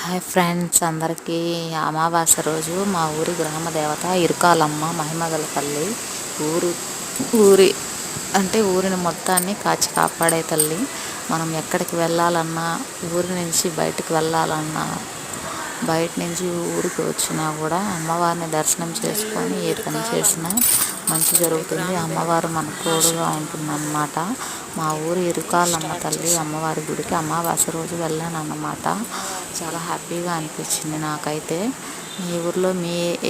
Hi friends, అందరికీ అమావాస్య రోజు మా ఊరి గ్రామ దేవత ఇరుకాలమ్మ మహిమగల తల్లి. ఊరు ఊరి అంటే ఊరిని మొత్తాన్ని కాచి కాపాడే తల్లి. మనం ఎక్కడికి వెళ్ళాలన్నా, ఊరి నుంచి బయటికి వెళ్ళాలన్నా, బయట నుంచి ఊరికి వచ్చినా కూడా అమ్మవారిని దర్శనం చేసుకొని ఏ పని చేసినా మంచి జరుగుతుంది. అమ్మవారు మనకు తోడుగా ఉంటుందన్నమాట. మా ఊరు ఇరుకాలమ్మ తల్లి అమ్మవారి గుడికి అమావాస్య రోజు వెళ్ళాను అన్నమాట. చాలా హ్యాపీగా అనిపించింది నాకైతే. మీ ఊర్లో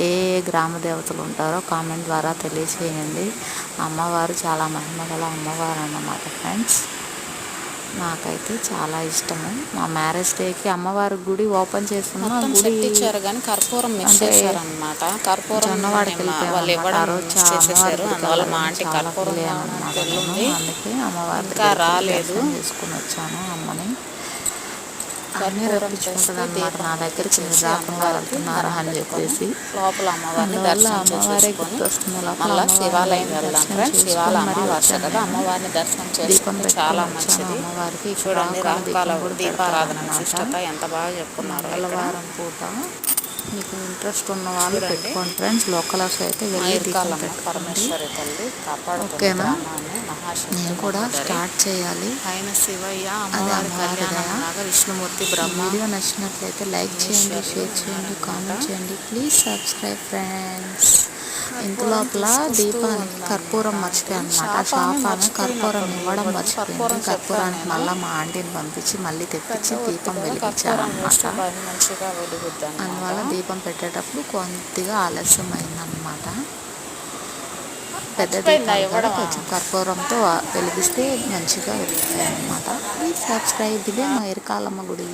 ఏ గ్రామ దేవతలు ఉంటారో కామెంట్ ద్వారా తెలియచేయండి. అమ్మవారు చాలా మహిమగల అమ్మవారు అన్నమాట ఫ్రెండ్స్. నాకైతే చాలా ఇష్టము. మా మ్యారేజ్ డేకి అమ్మవారి గుడి ఓపెన్ చేస్తున్నా, గుడి ఇచ్చారు కానీ కర్పూరం మిస్ చేశారనమాట. కర్పూరం జొన్నవాడకి వాళ్ళు ఇవ్వడం చేసేసారు. అందువల్ల మా ఆంటీ చాలా కర్పూరం ఫీల్ అయ్యాను అన్నమాట. అందుకే అమ్మవారి ఇంకా రాలేదు, చేసుకుని వచ్చాను అమ్మని. అన్నీ కర్పూరం రప్పించుకుంటుంది అన్నమాట. నా దగ్గరికి మీరు రాకుండా వెళ్తున్నారా అని చెప్పేసి లోపల అమ్మవారిని అమ్మవారే గుర్తొస్తుంది. మళ్ళీ శివాలయం వెళ్దాం ఫ్రెండ్స్. శివాల అమావాస్య కదా, అమ్మవారిని దర్శనం చేసుకుంటే చాలా మంచిది. అమ్మవారికి చూడండి, రాహుకాల దీపారాధన విశిష్టత ఎంత బాగా చెప్పుకున్నారు. మంగళవారం పూట మీకు ఇంట్రెస్ట్ ఉన్న వాళ్ళు పెట్టుకోండి ఫ్రెండ్స్. లోకల్స్ అయితే వెళ్ళి పరమేశ్వరి తల్లి ఓకేనా. నేను కూడా స్టార్ట్ చేయాలి. ఆయన శివయ్య అమ్మవారి కళ్యాణంలాగా విష్ణుమూర్తి బ్రహ్మ. వీడియో నచ్చినట్లయితే లైక్ చేయండి, షేర్ చేయండి, కామెంట్ చేయండి. Please subscribe friends. ఇంత లోపల దీపానికి కర్పూరం మర్చిపోయాను అన్నమాట. షాప్ ఆమె కర్పూరం ఇవ్వడం మర్చిపోయింది. కర్పూరానికి మళ్ళీ మా ఆంటీని పంపించి మళ్ళీ తెప్పించి దీపం వెలిగించాను అన్నమాట. అందువల్ల దీపం పెట్టేటప్పుడు కొద్దిగా ఆలస్యం అయిందన్నమాట. పెద్ద దీపాలు కొంచెం కర్పూరంతో వెలిగిస్తే మంచిగా వెలుగుతాయి అన్నమాట. Please subscribe. ఇదే మా ఇరుకాలమ్మ గుడి.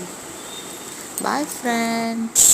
Bye friends.